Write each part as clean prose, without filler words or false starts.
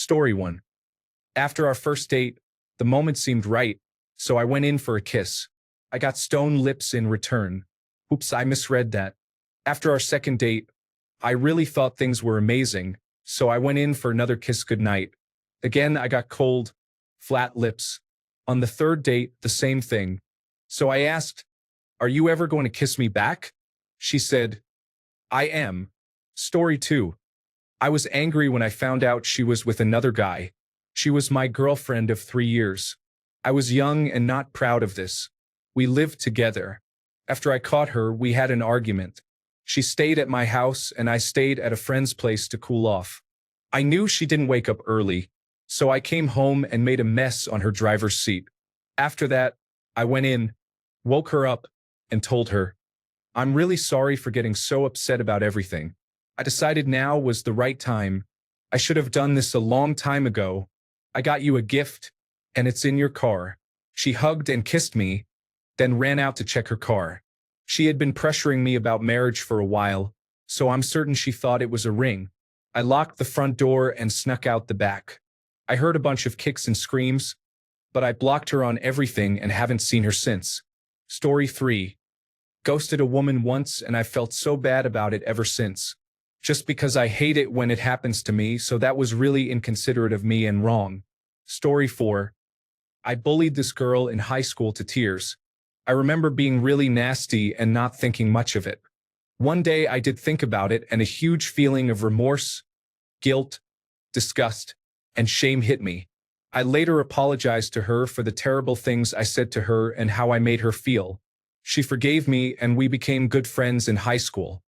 Story 1. After our first date, the moment seemed right, so I went in for a kiss. I got stone lips in return. Oops, I misread that. After our second date, I really thought things were amazing, so I went in for another kiss goodnight. Again, I got cold, flat lips. On the third date, the same thing. So I asked, "Are you ever going to kiss me back?" She said, "I am." Story 2. I was angry when I found out she was with another guy. She was my girlfriend of 3 years. I was young and not proud of this. We lived together. After I caught her, we had an argument. She stayed at my house and I stayed at a friend's place to cool off. I knew she didn't wake up early, so I came home and made a mess on her driver's seat. After that, I went in, woke her up, and told her, "I'm really sorry for getting so upset about everything. I decided now was the right time. I should have done this a long time ago. I got you a gift, and it's in your car." She hugged and kissed me, then ran out to check her car. She had been pressuring me about marriage for a while, so I'm certain she thought it was a ring. I locked the front door and snuck out the back. I heard a bunch of kicks and screams, but I blocked her on everything and haven't seen her since. Story 3. Ghosted a woman once and I felt so bad about it ever since. Just because I hate it when it happens to me, so that was really inconsiderate of me and wrong. Story 4. I bullied this girl in high school to tears. I remember being really nasty and not thinking much of it. One day I did think about it and a huge feeling of remorse, guilt, disgust, and shame hit me. I later apologized to her for the terrible things I said to her and how I made her feel. She forgave me and we became good friends in high school.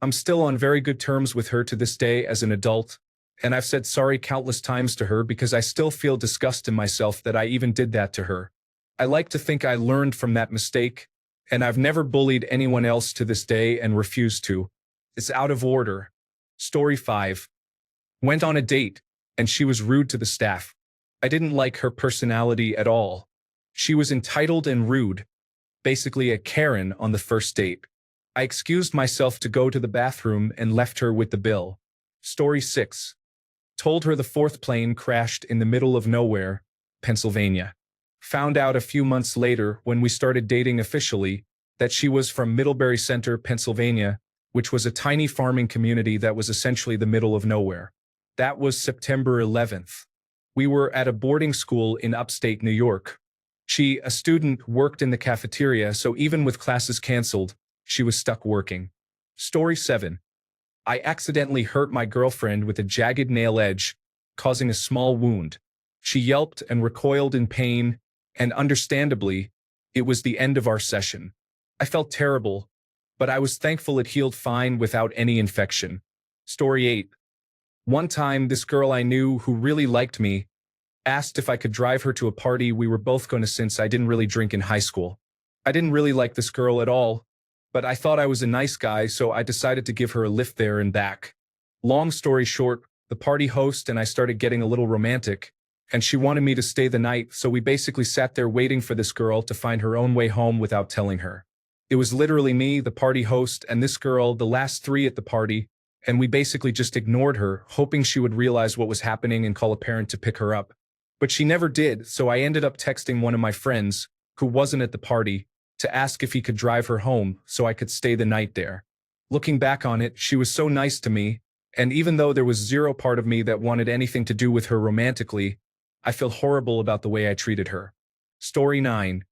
I'm still on very good terms with her to this day as an adult, and I've said sorry countless times to her because I still feel disgust in myself that I even did that to her. I like to think I learned from that mistake, and I've never bullied anyone else to this day and refuse to. It's out of order. Story 5. Went on a date, and she was rude to the staff. I didn't like her personality at all. She was entitled and rude, basically a Karen on the first date. I excused myself to go to the bathroom and left her with the bill. Story 6. Told her the fourth plane crashed in the middle of nowhere, Pennsylvania. Found out a few months later, when we started dating officially, that she was from Middlebury Center, Pennsylvania, which was a tiny farming community that was essentially the middle of nowhere. That was September 11th. We were at a boarding school in upstate New York. She, a student, worked in the cafeteria, so even with classes canceled, she was stuck working. Story 7. I accidentally hurt my girlfriend with a jagged nail edge, causing a small wound. She yelped and recoiled in pain, and understandably, it was the end of our session. I felt terrible, but I was thankful it healed fine without any infection. Story 8. One time, this girl I knew who really liked me asked if I could drive her to a party we were both going to since I didn't really drink in high school. I didn't really like this girl at all, but I thought I was a nice guy, so I decided to give her a lift there and back. Long story short, the party host and I started getting a little romantic, and she wanted me to stay the night, so we basically sat there waiting for this girl to find her own way home without telling her. It was literally me, the party host, and this girl, the last three at the party, and we basically just ignored her, hoping she would realize what was happening and call a parent to pick her up. But she never did, so I ended up texting one of my friends, who wasn't at the party, to ask if he could drive her home so I could stay the night there. Looking back on it, she was so nice to me, and even though there was zero part of me that wanted anything to do with her romantically, I feel horrible about the way I treated her. Story 9.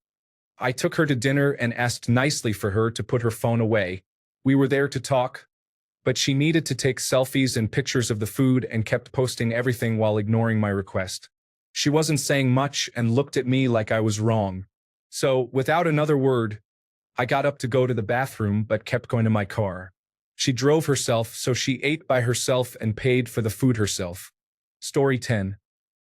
I took her to dinner and asked nicely for her to put her phone away. We were there to talk, but she needed to take selfies and pictures of the food and kept posting everything while ignoring my request. She wasn't saying much and looked at me like I was wrong. So, without another word, I got up to go to the bathroom but kept going to my car. She drove herself, so she ate by herself and paid for the food herself. Story 10.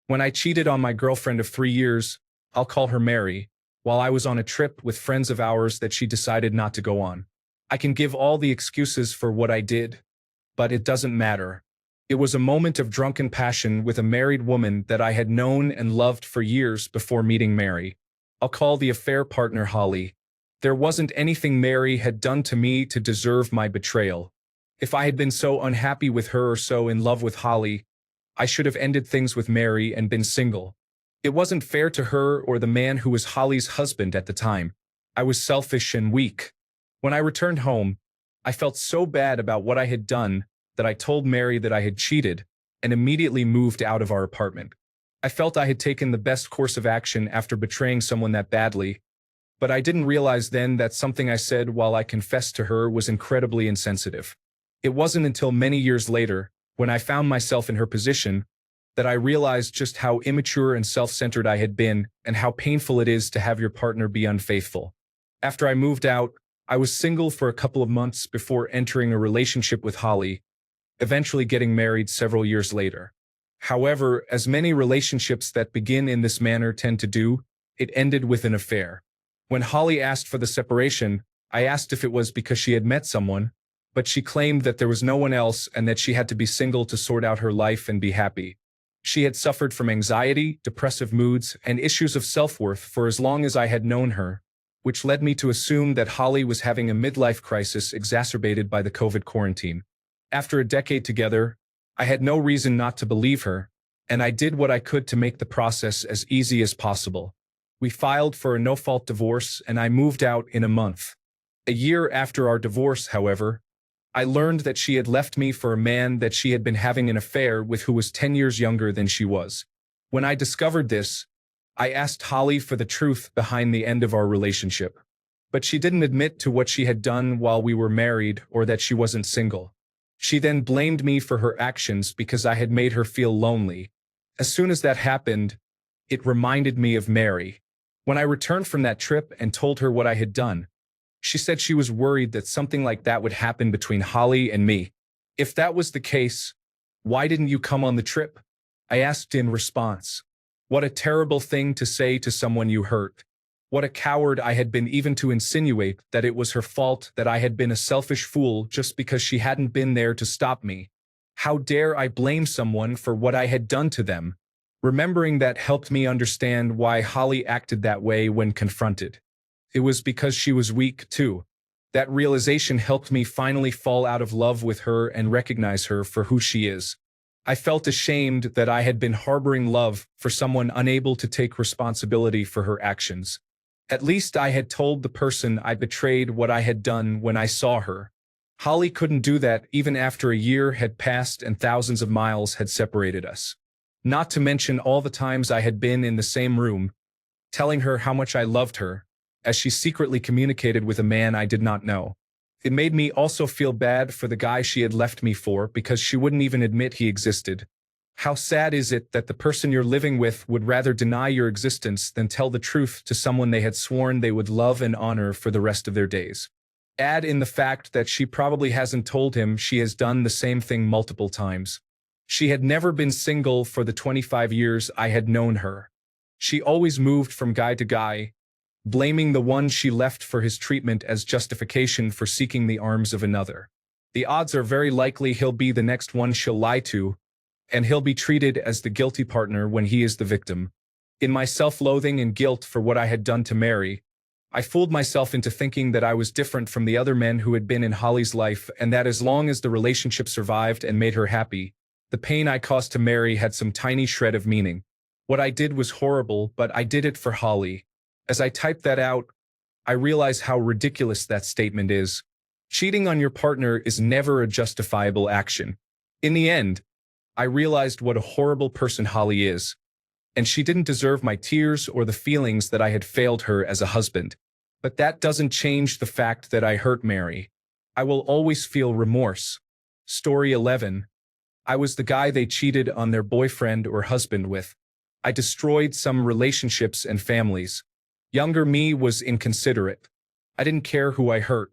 When I cheated on my girlfriend of 3 years, I'll call her Mary, while I was on a trip with friends of ours that she decided not to go on. I can give all the excuses for what I did, but it doesn't matter. It was a moment of drunken passion with a married woman that I had known and loved for years before meeting Mary. I'll call the affair partner Holly. There wasn't anything Mary had done to me to deserve my betrayal. If I had been so unhappy with her or so in love with Holly, I should have ended things with Mary and been single. It wasn't fair to her or the man who was Holly's husband at the time. I was selfish and weak. When I returned home, I felt so bad about what I had done that I told Mary that I had cheated and immediately moved out of our apartment. I felt I had taken the best course of action after betraying someone that badly, but I didn't realize then that something I said while I confessed to her was incredibly insensitive. It wasn't until many years later, when I found myself in her position, that I realized just how immature and self-centered I had been and how painful it is to have your partner be unfaithful. After I moved out, I was single for a couple of months before entering a relationship with Holly, eventually getting married several years later. However, as many relationships that begin in this manner tend to do, it ended with an affair. When Holly asked for the separation, I asked if it was because she had met someone, but she claimed that there was no one else and that she had to be single to sort out her life and be happy. She had suffered from anxiety, depressive moods, and issues of self-worth for as long as I had known her, which led me to assume that Holly was having a midlife crisis exacerbated by the COVID quarantine. After a decade together, I had no reason not to believe her, and I did what I could to make the process as easy as possible. We filed for a no-fault divorce, and I moved out in a month. A year after our divorce, however, I learned that she had left me for a man that she had been having an affair with who was 10 years younger than she was. When I discovered this, I asked Holly for the truth behind the end of our relationship. But she didn't admit to what she had done while we were married or that she wasn't single. She then blamed me for her actions because I had made her feel lonely. As soon as that happened, it reminded me of Mary. When I returned from that trip and told her what I had done, she said she was worried that something like that would happen between Holly and me. If that was the case, why didn't you come on the trip? I asked in response. What a terrible thing to say to someone you hurt. What a coward I had been even to insinuate that it was her fault that I had been a selfish fool just because she hadn't been there to stop me. How dare I blame someone for what I had done to them? Remembering that helped me understand why Holly acted that way when confronted. It was because she was weak, too. That realization helped me finally fall out of love with her and recognize her for who she is. I felt ashamed that I had been harboring love for someone unable to take responsibility for her actions. At least I had told the person I betrayed what I had done when I saw her. Holly couldn't do that even after a year had passed and thousands of miles had separated us. Not to mention all the times I had been in the same room, telling her how much I loved her, as she secretly communicated with a man I did not know. It made me also feel bad for the guy she had left me for because she wouldn't even admit he existed. How sad is it that the person you're living with would rather deny your existence than tell the truth to someone they had sworn they would love and honor for the rest of their days? Add in the fact that she probably hasn't told him she has done the same thing multiple times. She had never been single for the 25 years I had known her. She always moved from guy to guy, blaming the one she left for his treatment as justification for seeking the arms of another. The odds are very likely he'll be the next one she'll lie to, and he'll be treated as the guilty partner when he is the victim. In my self-loathing and guilt for what I had done to Mary, I fooled myself into thinking that I was different from the other men who had been in Holly's life and that as long as the relationship survived and made her happy, the pain I caused to Mary had some tiny shred of meaning. What I did was horrible, but I did it for Holly. As I typed that out, I realized how ridiculous that statement is. Cheating on your partner is never a justifiable action. In the end, I realized what a horrible person Holly is, and she didn't deserve my tears or the feelings that I had failed her as a husband. But that doesn't change the fact that I hurt Mary. I will always feel remorse. Story 11. I was the guy they cheated on their boyfriend or husband with. I destroyed some relationships and families. Younger me was inconsiderate. I didn't care who I hurt.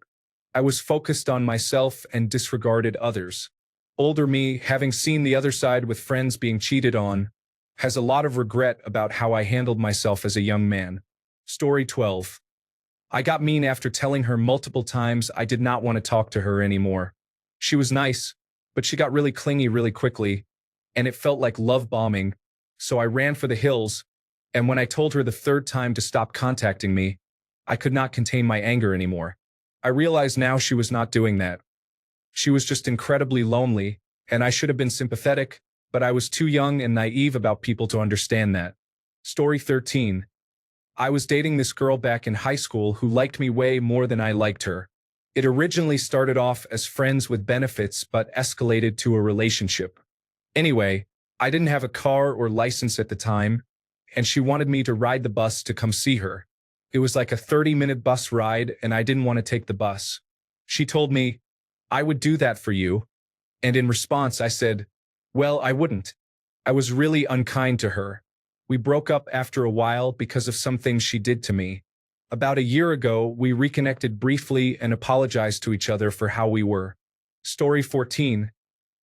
I was focused on myself and disregarded others. Older me, having seen the other side with friends being cheated on, has a lot of regret about how I handled myself as a young man. Story 12. I got mean after telling her multiple times I did not want to talk to her anymore. She was nice, but she got really clingy really quickly, and it felt like love bombing, so I ran for the hills. And when I told her the third time to stop contacting me, I could not contain my anger anymore. I realized now she was not doing that. She was just incredibly lonely, and I should have been sympathetic, but I was too young and naive about people to understand that. Story 13. I was dating this girl back in high school who liked me way more than I liked her. It originally started off as friends with benefits but escalated to a relationship. Anyway, I didn't have a car or license at the time, and she wanted me to ride the bus to come see her. It was like a 30-minute bus ride, and I didn't want to take the bus. She told me, "I would do that for you." And in response, I said, "Well, I wouldn't." I was really unkind to her. We broke up after a while because of some things she did to me. About a year ago, we reconnected briefly and apologized to each other for how we were. Story 14.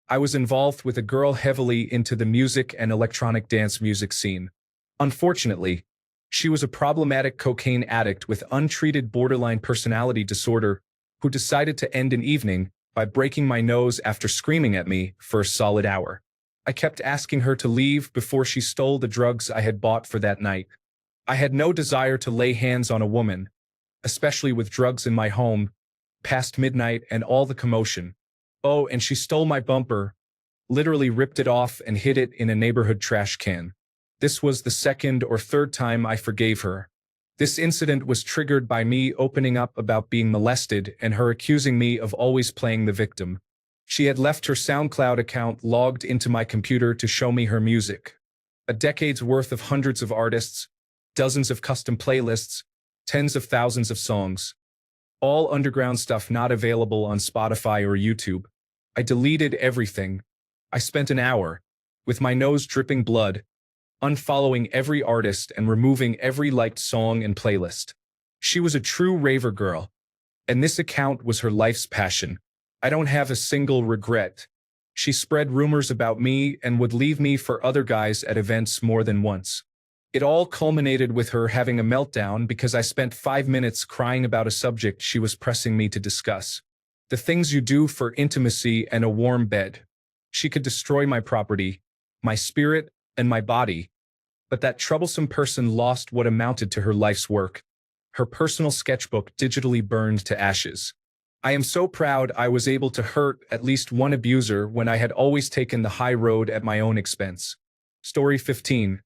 I was involved with a girl heavily into the music and electronic dance music scene. Unfortunately, she was a problematic cocaine addict with untreated borderline personality disorder who decided to end an evening by breaking my nose after screaming at me for a solid hour. I kept asking her to leave before she stole the drugs I had bought for that night. I had no desire to lay hands on a woman, especially with drugs in my home, past midnight and all the commotion. Oh, and she stole my bumper, literally ripped it off and hid it in a neighborhood trash can. This was the second or third time I forgave her. This incident was triggered by me opening up about being molested and her accusing me of always playing the victim. She had left her SoundCloud account logged into my computer to show me her music. A decade's worth of hundreds of artists, dozens of custom playlists, tens of thousands of songs. All underground stuff not available on Spotify or YouTube. I deleted everything. I spent an hour, with my nose dripping blood, unfollowing every artist and removing every liked song and playlist. She was a true raver girl, and this account was her life's passion. I don't have a single regret. She spread rumors about me and would leave me for other guys at events more than once. It all culminated with her having a meltdown because I spent 5 minutes crying about a subject she was pressing me to discuss. The things you do for intimacy and a warm bed. She could destroy my property, my spirit, and my body. But that troublesome person lost what amounted to her life's work. Her personal sketchbook digitally burned to ashes. I am so proud I was able to hurt at least one abuser when I had always taken the high road at my own expense. Story 15.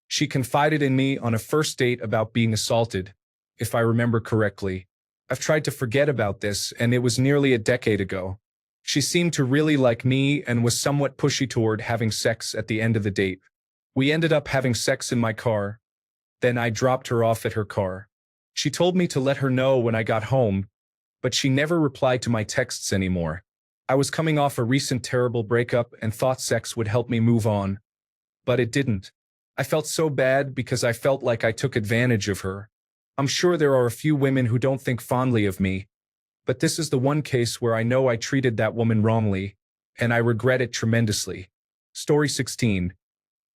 She confided in me on a first date about being assaulted, if I remember correctly. I've tried to forget about this, and it was nearly a decade ago. She seemed to really like me and was somewhat pushy toward having sex at the end of the date. We ended up having sex in my car. Then I dropped her off at her car. She told me to let her know when I got home, but she never replied to my texts anymore. I was coming off a recent terrible breakup and thought sex would help me move on. But it didn't. I felt so bad because I felt like I took advantage of her. I'm sure there are a few women who don't think fondly of me, but this is the one case where I know I treated that woman wrongly, and I regret it tremendously. Story 16.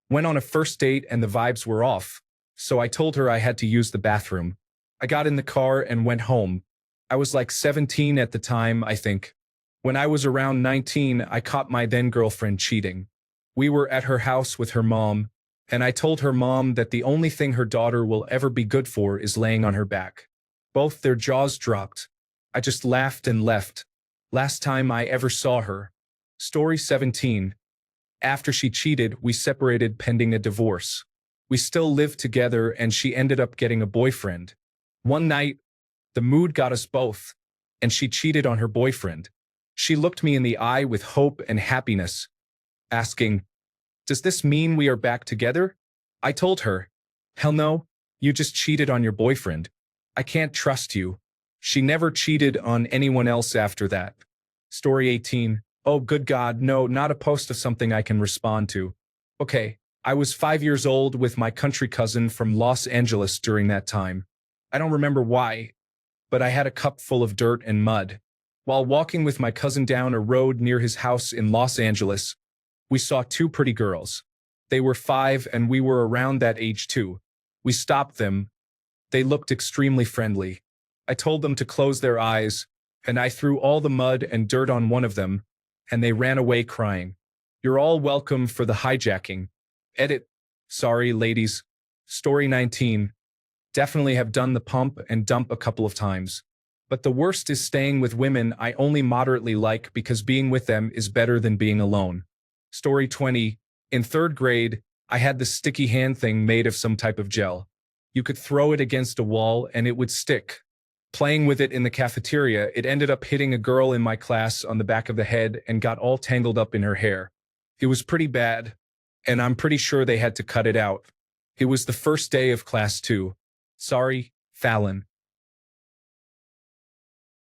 Went on a first date and the vibes were off, so I told her I had to use the bathroom. I got in the car and went home. I was like 17 at the time, I think. When I was around 19, I caught my then-girlfriend cheating. We were at her house with her mom, and I told her mom that the only thing her daughter will ever be good for is laying on her back. Both their jaws dropped. I just laughed and left. Last time I ever saw her. Story 17. After she cheated, we separated pending a divorce. We still lived together and she ended up getting a boyfriend. One night, the mood got us both, and she cheated on her boyfriend. She looked me in the eye with hope and happiness, asking, "Does this mean we are back together?" I told her, "Hell no, you just cheated on your boyfriend. I can't trust you." She never cheated on anyone else after that. Story 18. Oh, good God, no, not a post of something I can respond to. Okay, I was 5 years old with my country cousin from Los Angeles during that time. I don't remember why, but I had a cup full of dirt and mud. While walking with my cousin down a road near his house in Los Angeles, we saw two pretty girls. They were 5 and we were around that age too. We stopped them. They looked extremely friendly. I told them to close their eyes, and I threw all the mud and dirt on one of them, and they ran away crying. You're all welcome for the hijacking. Edit. Sorry, ladies. Story 19. Definitely have done the pump and dump a couple of times. But the worst is staying with women I only moderately like because being with them is better than being alone. Story 20. In third grade, I had this sticky hand thing made of some type of gel. You could throw it against a wall and it would stick. Playing with it in the cafeteria, it ended up hitting a girl in my class on the back of the head and got all tangled up in her hair. It was pretty bad, and I'm pretty sure they had to cut it out. It was the first day of class 2. Sorry, Fallon.